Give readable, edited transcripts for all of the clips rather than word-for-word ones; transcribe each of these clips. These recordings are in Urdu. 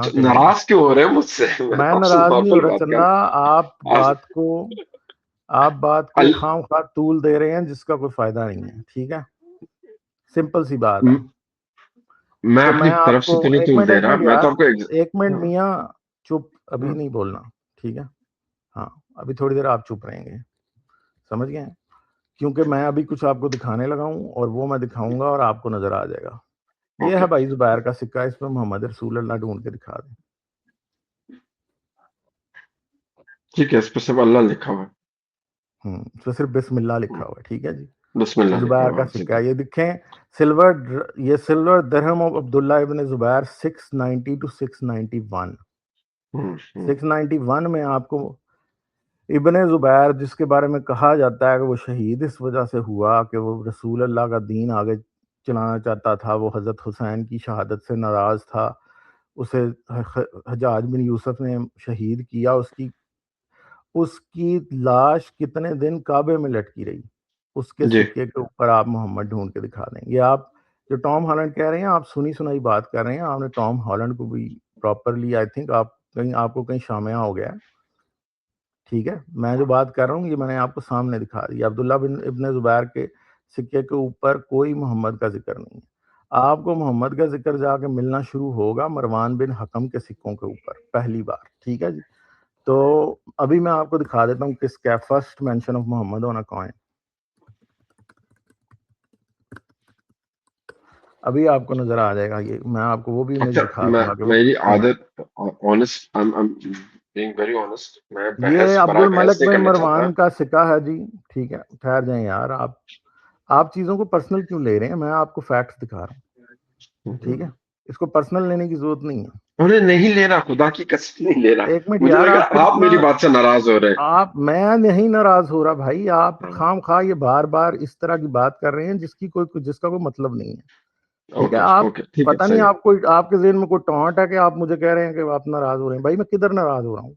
کے لیے. ناراض کیوں ہو رہے ہیں مجھ سے؟ میں آپ سے ناراض نہیں ہو نارمل رہا بات چندہ، کر آپ بات کو خام خواہ طول دے رہے ہیں جس کا کوئی فائدہ نہیں ہے. ٹھیک ہے، سمپل سی بات ہے. میں تو اپنی میں آپ طرف کو سے تو نہیں ایک تول دے رہا، منٹ میں یار، تو آپ کو ایک منٹ میاں چپ، ابھی نہیں بولنا. ٹھیک ہے، ہاں ابھی تھوڑی دیر آپ چپ رہیں گے، سمجھ گئے؟ کیونکہ میں ابھی کچھ آپ کو دکھانے لگا ہوں اور وہ میں دکھاؤں گا اور آپ کو نظر آ جائے گا. یہ ہے بھائی زبیر کا سکہ، اس پہ محمد رسول اللہ ڈھونڈ کے دکھا دیں. ٹھیک ہے، اس پہ صرف اللہ لکھا ہوا ہے. اس پہ صرف بسم اللہ لکھا ہوا ہے. ٹھیک ہے جی، بسم اللہ لکھا زبیر ہوا کا سکہ ہے. یہ دکھیں سلور درہم آف عبداللہ ابن زبیر 690 to 691. 691 میں آپ کو ابن زبیر، جس کے بارے میں کہا جاتا ہے کہ وہ شہید اس وجہ سے ہوا کہ وہ رسول اللہ کا دین آگے چلانا چاہتا تھا، وہ حضرت حسین کی شہادت سے ناراض تھا، اسے حجاج بن یوسف نے شہید کیا. اس کی لاش کتنے دن کعبے میں لٹکی رہی، اس کے جی. سکے کے اوپر آپ محمد ڈھونڈ کے دکھا دیں. یہ آپ جو ٹام ہالینڈ کہہ رہے ہیں، آپ سنی سنائی بات کر رہے ہیں. آپ نے ٹام ہالینڈ کو بھی پراپرلی آئی تھنک آپ کو کہیں شامعہ ہو گیا. ٹھیک ہے، میں جو بات کر رہا ہوں یہ میں نے آپ کو سامنے دکھا دی. عبداللہ ابن زبیر کے سکے کے اوپر کوئی محمد کا ذکر نہیں ہے. آپ کو محمد کا ذکر جا کے ملنا شروع ہوگا مروان بن حکم کے سکوں کے اوپر پہلی بار. ٹھیک ہے جی، تو ابھی میں آپ کو دکھا دیتا ہوں کس کا first mention of Muhammad on a coin. ابھی آپ کو نظر آ جائے گا. یہ میں آپ کو وہ بھی امیج دکھا دوں گا کہ وہ میری کس طرح. عادت آنےسٹ، being very honest، میں یہ بحث عبد برائے بحث الملک نہیں بن کرنا چاہتا. مروان کا سکہ ہے جی. ٹھیک ہے، ٹھہر جائیں یار، آپ چیزوں کو پرسنل کیوں لے رہے ہیں؟ میں آپ کو فیکٹس دکھا رہا ہوں. ٹھیک ہے، اس کو پرسنل لینے کی ضرورت نہیں ہے. انہیں نہیں لے رہا، خدا کی قسم نہیں لے رہا. ایک منٹ مجھے یار، لگا آپ پھر آپ میری بات سے ناراض ہو رہے میں نہیں ناراض ہو رہا بھائی. آپ ہیں. خام خواہ یہ بار بار اس طرح کی بات کر رہے ہیں جس کا کوئی مطلب نہیں ہے. ٹھیک ہے، اوکے آپ اوکے، ٹھیک ہے، پتہ نہیں صحیح. آپ کے ذہن میں کوئی ٹانٹ ہے کہ آپ مجھے کہہ رہے ہیں کہ آپ ناراض ہو رہے ہیں. بھائی میں کدھر ناراض ہو رہا ہوں؟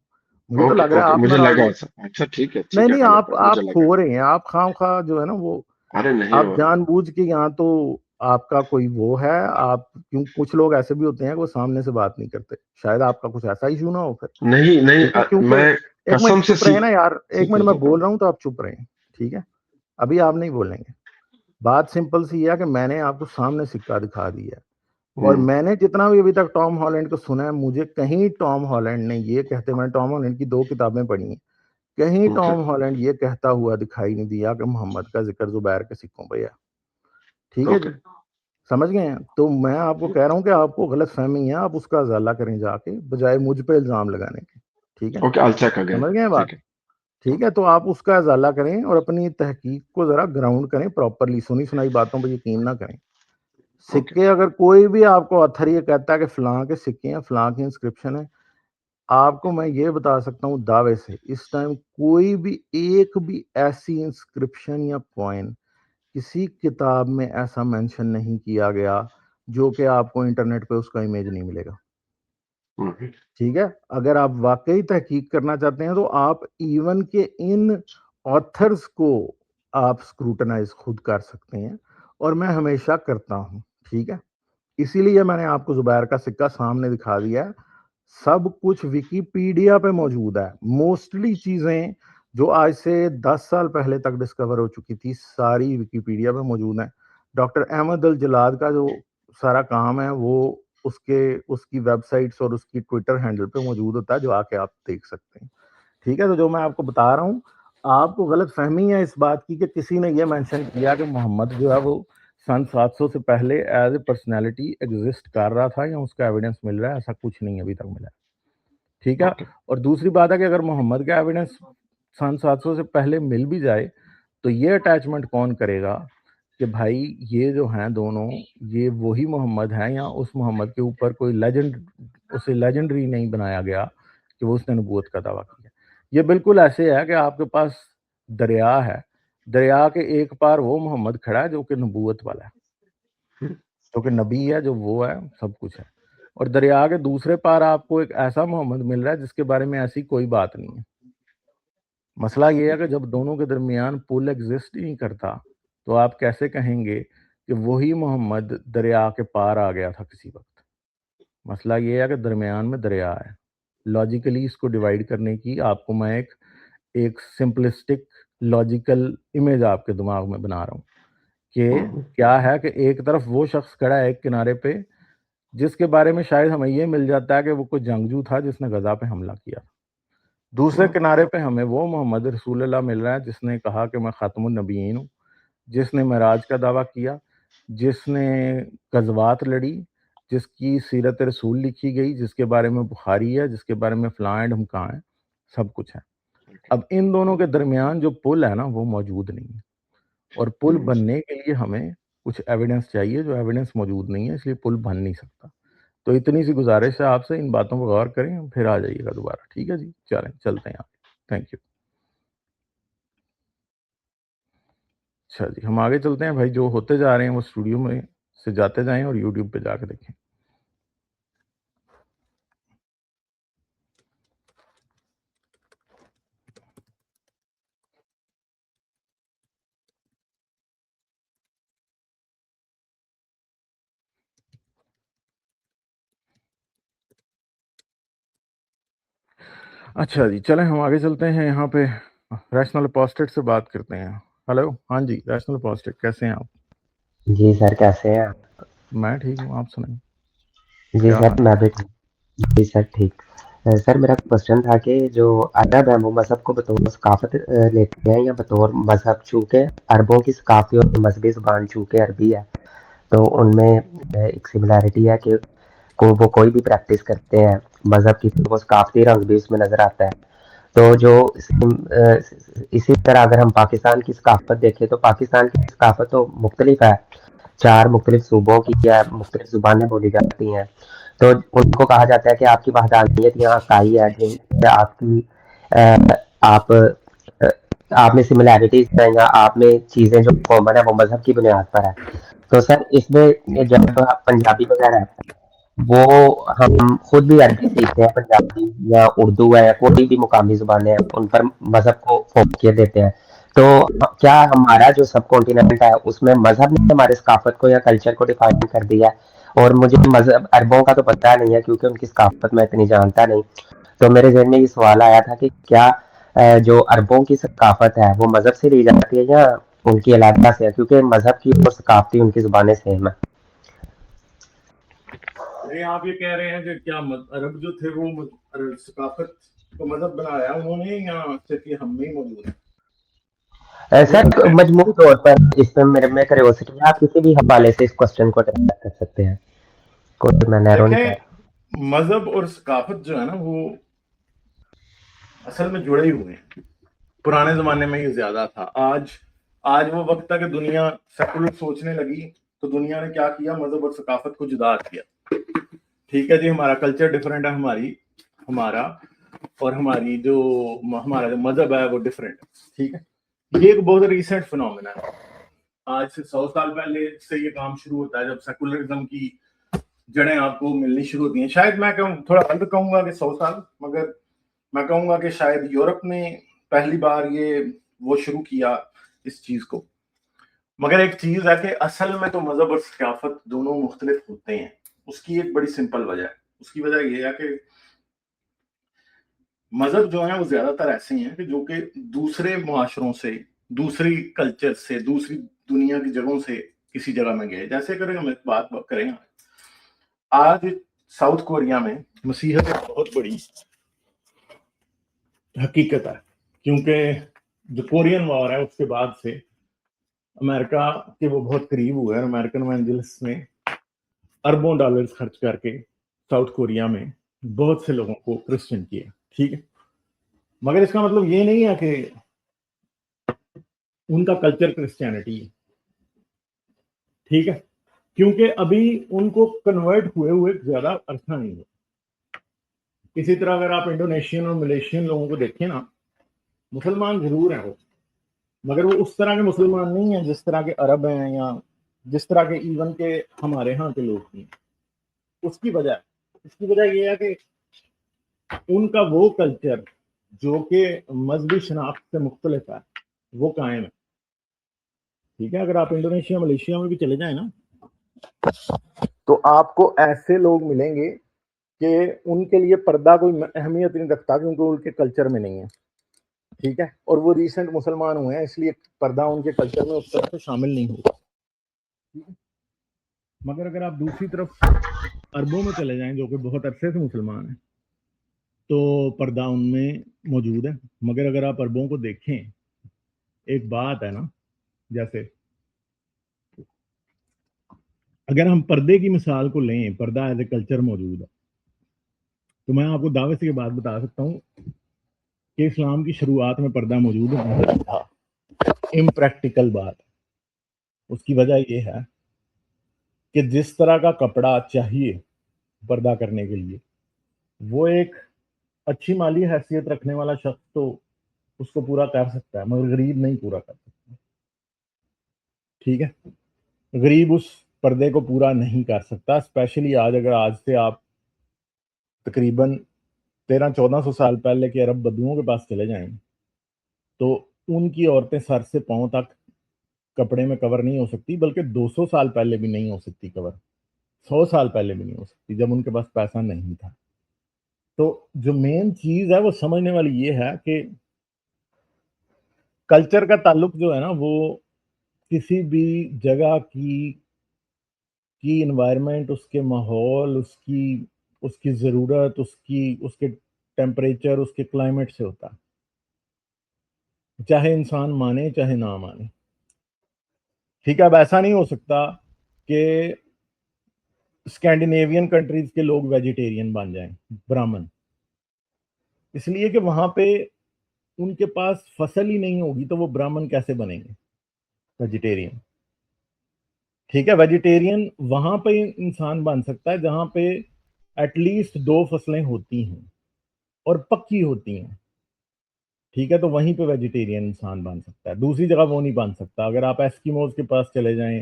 مجھے تو اوکے لگ رہا ہے اوکے، آپ مجھے ناراض لگا ہو. ایسا. اچھا ٹھیک نہیں ہے، نہیں، غلط ہے، مجھے آپ لگا. کھو رہے ہیں. آپ خام خواہ جو ہے نا وہ ارے نہیں آپ ہو رہا. جان بوجھ کے یہاں تو آپ کا کوئی وہ ہے. آپ کیوں کچھ لوگ ایسے بھی ہوتے ہیں کہ وہ سامنے سے بات نہیں کرتے. شاید آپ کا کچھ ایسا ایشو نہ ہو پھر. نہیں نہیں، ٹھیک ہے، کیونکہ میں ایک قسم منٹ سے چپ رہے نا یار، ایک سیکھ منٹ میں لیتا بول ہوں. رہا ہوں تو آپ چپ رہیں. ٹھیک ہے، ابھی آپ نہیں بولیں گے. بات سمپل سی ہے کہ میں نے آپ کو سامنے سکہ دکھا دیا ہے، اور میں نے جتنا بھی ابھی تک ٹام ہالینڈ کو سنا ہے، مجھے کہیں ٹام ہالینڈ نے یہ کہتے، میں نے ٹام ہالینڈ کی 2 کتابیں پڑھی ہیں، کہیں ٹام ہالینڈ یہ کہتا ہوا دکھائی نہیں دیا کہ محمد کا ذکر زبیر کے سکوں پہ ہے. ٹھیک ہے جی، سمجھ گئے ہیں؟ تو میں آپ کو کہہ رہا ہوں کہ آپ کو غلط فہمی ہے، آپ اس کا ازالہ کریں جا کے بجائے مجھ پہ الزام لگانے کے. ٹھیک ہے، اوکے، I'll check again. سمجھ گئے بات؟ ٹھیک ہے. ٹھیک ہے، تو آپ اس کا ازالہ کریں اور اپنی تحقیق کو ذرا گراؤنڈ کریں پراپرلی. سنی سنائی باتوں پہ یقین نہ کریں. سکے اگر کوئی بھی آپ کو اتھر یہ کہتا ہے کہ فلاں کے سکے ہیں، فلاں کی انسکرپشن ہے، آپ کو میں یہ بتا سکتا ہوں دعوے سے اس ٹائم کوئی بھی ایک بھی ایسی انسکرپشن یا کوائن کسی کتاب میں ایسا مینشن نہیں کیا گیا جو کہ آپ کو انٹرنیٹ پہ اس کا امیج نہیں ملے گا. ٹھیک ہے، اگر آپ واقعی تحقیق کرنا چاہتے ہیں تو آپ ایون کے ان آتھرز کو آپ اسکروٹنائز خود کر سکتے ہیں، اور میں ہمیشہ کرتا ہوں. ٹھیک ہے، اسی لیے میں نے آپ کو زبیر کا سکہ سامنے دکھا دیا ہے. سب کچھ ویکیپیڈیا پہ موجود ہے. موسٹلی چیزیں جو آج سے 10 سال پہلے تک ڈسکور ہو چکی تھی ساری ویکیپیڈیا پہ موجود ہیں. ڈاکٹر احمد الجلاد کا جو سارا کام ہے وہ اس کی ویب سائٹس اور اس کی ٹویٹر ہینڈل پہ موجود ہوتا ہے، جو آ کے آپ دیکھ سکتے ہیں. ٹھیک ہے، تو جو میں آپ کو بتا رہا ہوں، آپ کو غلط فہمی ہے اس بات کی کہ کسی نے یہ مینشن کیا کہ محمد جو ہے وہ سن 700 سے پہلے ایز اے پرسنالٹی ایگزسٹ کر رہا تھا یا اس کا ایویڈنس مل رہا ہے. ایسا کچھ نہیں ابھی تک ملا. ٹھیک ہے، اور دوسری بات ہے کہ اگر محمد کا ایویڈنس سن 700 سے پہلے مل بھی جائے تو یہ اٹیچمنٹ کون کرے گا کہ بھائی یہ جو ہیں دونوں یہ وہی محمد ہیں، یا اس محمد کے اوپر کوئی لیجنڈ اسے لیجنڈری نہیں بنایا گیا کہ وہ اس نے نبوت کا دعویٰ کیا. یہ بالکل ایسے ہے کہ آپ کے پاس دریا ہے، دریا کے ایک پار وہ محمد کھڑا ہے جو کہ نبوت والا ہے، جو کہ نبی ہے، جو وہ ہے، سب کچھ ہے. اور دریا کے دوسرے پار آپ کو ایک ایسا محمد مل رہا ہے جس کے بارے میں ایسی کوئی بات نہیں ہے. مسئلہ یہ ہے کہ جب دونوں کے درمیان پل ایگزسٹ ہی نہیں کرتا تو آپ کیسے کہیں گے کہ وہی محمد دریا کے پار آ گیا تھا کسی وقت؟ مسئلہ یہ ہے کہ درمیان میں دریا ہے. لاجیکلی اس کو ڈیوائڈ کرنے کی آپ کو میں ایک سمپلسٹک لاجیکل امیج آپ کے دماغ میں بنا رہا ہوں کہ کیا ہے کہ ایک طرف وہ شخص کھڑا ہے ایک کنارے پہ جس کے بارے میں شاید ہمیں یہ مل جاتا ہے کہ وہ کوئی جنگجو تھا جس نے غزہ پہ حملہ کیا. دوسرے کنارے پہ ہمیں وہ محمد رسول اللہ مل رہا ہے جس نے کہا کہ میں خاتم النبیین ہوں، جس نے معراج کا دعویٰ کیا، جس نے غزوات لڑی، جس کی سیرت رسول لکھی گئی، جس کے بارے میں بخاری ہے، جس کے بارے میں فلاں اینڈ ہمکاں ہے، سب کچھ ہے. اب ان دونوں کے درمیان جو پل ہے نا وہ موجود نہیں ہے، اور پل بننے کے لیے ہمیں کچھ ایویڈنس چاہیے جو ایویڈنس موجود نہیں ہے، اس لیے پل بن نہیں سکتا. تو اتنی سی گزارش ہے آپ سے، ان باتوں کو غور کریں، پھر آ جائیے گا دوبارہ. ٹھیک ہے جی، چلیں چلتے ہیں آگے. Thank you. اچھا جی، ہم آگے چلتے ہیں. بھائی جو ہوتے جا رہے ہیں وہ اسٹوڈیو میں سے جاتے جائیں اور یوٹیوب پہ جا کے دیکھیں. اچھا جی، چلیں ہم آگے چلتے ہیں. یہاں پہ ریشنل اپوسٹیٹ سے بات کرتے ہیں. ہلو، ہاں جی، ریشنل اپوسٹیٹ کیسے ہیں آپ؟ جی سر، کیسے ہیں آپ؟ میں ٹھیک ہوں، آپ سنیں. جی سر میں بھی ٹھیک. جی سر ٹھیک. سر میرا کوشچن تھا کہ جو عرب ہے وہ مذہب کو بطور ثقافت لیتے ہیں یا بطور مذہب؟ چونکہ عربوں کی ثقافتی اور مذہبی زبان چونکہ عربی ہے تو ان میں ایک سملیرٹی ہے کہ وہ کوئی بھی پریکٹس کرتے ہیں مذہب کی تو وہ ثقافتی رنگ بھی اس میں نظر آتا ہے. تو جو اسی طرح اگر ہم پاکستان کی ثقافت دیکھیں تو پاکستان کی ثقافت تو مختلف ہے، 4 مختلف صوبوں کی یا مختلف زبانیں بولی جاتی ہیں. تو ان کو کہا جاتا ہے کہ آپ کی وحدانیت یہاں کائی ہے، جن آپ کی آپ میں سملیرٹیز ہیں یا آپ میں چیزیں جو کامن ہے وہ مذہب کی بنیاد پر ہے. تو سر اس میں جب پنجابی وغیرہ ہے وہ ہم خود بھی عربی سیکھتے ہیں، پنجابی یا اردو ہے یا کوئی بھی مقامی زبانیں ہیں ان پر مذہب کو فوقیت دیتے ہیں. تو کیا ہمارا جو سب کانٹیننٹ ہے اس میں مذہب نے ہمارے ثقافت کو یا کلچر کو ڈیفائن کر دیا ہے؟ اور مجھے مذہب عربوں کا تو پتہ نہیں ہے کیونکہ ان کی ثقافت میں اتنی جانتا نہیں. تو میرے ذہن میں یہ سوال آیا تھا کہ کیا جو عربوں کی ثقافت ہے وہ مذہب سے لی جاتی ہے یا ان کی علاقہ سے ہے، کیونکہ مذہب کی اور ثقافتی ان کی زبانیں سیم ہیں. آپ یہ کہہ رہے ہیں کہ کیا عرب جو تھے وہ ثقافت کو مذہب بنایا انہوں نے یا صرف یہ ہم میں ہی موجود ہیں؟ سر مجموعی طور پر اس میں میرے میں کریوسٹی ہے، آپ کسی بھی حوالے سے اس کوسچن کو اٹیک کر سکتے ہیں، کوئی میں نیرو نہیں کر رہا. مذہب اور ثقافت جو ہے نا وہ اصل میں جڑے ہی ہوئے ہیں. پرانے زمانے میں یہ زیادہ تھا. آج وہ وقت تھا کہ دنیا سیکولر سوچنے لگی تو دنیا نے کیا کیا، مذہب اور ثقافت کو جدا کیا. ٹھیک ہے جی، ہمارا کلچر ڈفرینٹ ہے، ہمارا اور ہماری جو ہمارا جو مذہب ہے وہ ڈفرینٹ ہے. ٹھیک ہے، یہ ایک بہت ریسنٹ فنومینا ہے. آج سے 100 سال پہلے سے یہ کام شروع ہوتا ہے جب سیکولرزم کی جڑیں آپ کو ملنی شروع ہوتی ہیں. شاید میں تھوڑا غلط کہوں گا کہ 100 سال، مگر میں کہوں گا کہ شاید یورپ نے پہلی بار وہ شروع کیا اس چیز کو. مگر ایک چیز ہے کہ اصل میں تو مذہب اور ثقافت دونوں مختلف ہوتے ہیں. اس کی ایک بڑی سمپل وجہ ہے. اس کی وجہ یہ ہے کہ مذہب جو ہیں وہ زیادہ تر ایسے ہیں کہ جو کہ دوسرے معاشروں سے، دوسری کلچر سے، دوسری دنیا کی جگہوں سے کسی جگہ میں گئے. جیسے اگر ہم ایک بات کریں، آج ساؤتھ کوریا میں مسیحیت ایک بہت بڑی حقیقت ہے، کیونکہ جو کورین وار ہے اس کے بعد سے امریکہ کے وہ بہت قریب ہوئے ہیں. امریکن ایونجلسٹ نے اربوں ڈالرز خرچ کر کے ساؤتھ کوریا میں بہت سے لوگوں کو کرسچن کیا. ٹھیک ہے، مگر اس کا مطلب یہ نہیں ہے کہ ان کا کلچر کرسچینٹی ہے. ٹھیک ہے، کیونکہ ابھی ان کو کنورٹ ہوئے زیادہ عرصہ نہیں ہے. اسی طرح اگر آپ انڈونیشین اور ملیشین لوگوں کو دیکھیں نا، مسلمان ضرور ہیں وہ، مگر وہ اس طرح کے مسلمان نہیں ہیں جس طرح کے عرب ہیں یا جس طرح کے ایون کے ہمارے ہاں کے لوگ ہیں. اس کی وجہ یہ ہے کہ ان کا وہ کلچر جو کہ مذہبی شناخت سے مختلف ہے وہ قائم ہے. ٹھیک ہے، اگر آپ انڈونیشیا ملیشیا میں بھی چلے جائیں نا تو آپ کو ایسے لوگ ملیں گے کہ ان کے لیے پردہ کوئی اہمیت نہیں رکھتا کیونکہ ان کے کلچر میں نہیں ہے، ٹھیک ہے، اور وہ ریسنٹ مسلمان ہوئے ہیں اس لیے پردہ ان کے کلچر میں اس طرح سے شامل نہیں ہوا، ٹھیک ہے؟ مگر اگر آپ دوسری طرف عربوں میں چلے جائیں جو کہ بہت عرصے سے مسلمان ہیں تو پردہ ان میں موجود ہے، مگر اگر آپ عربوں کو دیکھیں ایک بات ہے نا، جیسے اگر ہم پردے کی مثال کو لیں، پردہ ایز اے کلچر موجود ہے، تو میں آپ کو دعوے سے یہ بات بتا سکتا ہوں کہ اسلام کی شروعات میں پردہ موجود نہیں تھا، امپریکٹیکل بات، اس کی وجہ یہ ہے کہ جس طرح کا کپڑا چاہیے پردہ کرنے کے لیے وہ ایک اچھی مالی حیثیت رکھنے والا شخص تو اس کو پورا کر سکتا ہے مگر غریب نہیں پورا کر سکتا، ٹھیک ہے، غریب اس پردے کو پورا نہیں کر سکتا، اسپیشلی آج سے آپ تقریباً 1300-1400 سال پہلے کے عرب بدوؤں کے پاس چلے جائیں تو ان کی عورتیں سر سے پاؤں تک کپڑے میں کور نہیں ہو سکتی، بلکہ 200 سال پہلے بھی نہیں ہو سکتی کور، 100 سال پہلے بھی نہیں ہو سکتی جب ان کے پاس پیسہ نہیں تھا۔ تو جو مین چیز ہے وہ سمجھنے والی یہ ہے کہ کلچر کا تعلق جو ہے نا وہ کسی بھی جگہ کی انوائرمنٹ، اس کے ماحول، اس کی ضرورت، اس کے ٹیمپریچر، اس کے کلائمیٹ سے ہوتا ہے، چاہے انسان مانے چاہے نہ مانے، ٹھیک ہے۔ اب ایسا نہیں ہو سکتا کہ اسکینڈینیوین کنٹریز کے لوگ ویجیٹیرین بن جائیں، برہمن، اس لیے کہ وہاں پہ ان کے پاس فصل ہی نہیں ہوگی تو وہ برہمن کیسے بنیں گے ویجیٹیرین، ٹھیک ہے۔ ویجیٹیرین وہاں پہ انسان بن سکتا ہے جہاں پہ ایٹ لیسٹ 2 فصلیں ہوتی ہیں اور پکی ہوتی ہیں، ٹھیک ہے، تو وہیں پہ ویجیٹیرین انسان بن سکتا ہے، دوسری جگہ وہ نہیں بن سکتا۔ اگر آپ ایسکیموز کے پاس چلے جائیں،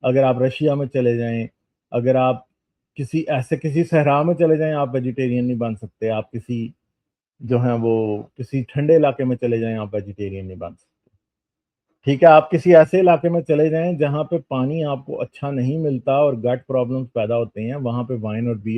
اگر آپ رشیا میں چلے جائیں، اگر آپ کسی صحرا میں چلے جائیں، آپ ویجیٹیرین نہیں بن سکتے، آپ کسی جو ہیں وہ کسی ٹھنڈے علاقے میں چلے جائیں، آپ ویجیٹیرین نہیں بن سکتے، ٹھیک ہے۔ آپ کسی ایسے علاقے میں چلے جائیں جہاں پہ پانی آپ کو اچھا نہیں ملتا اور گٹ پرابلمز پیدا ہوتے ہیں، وہاں پہ وائن اور بیئر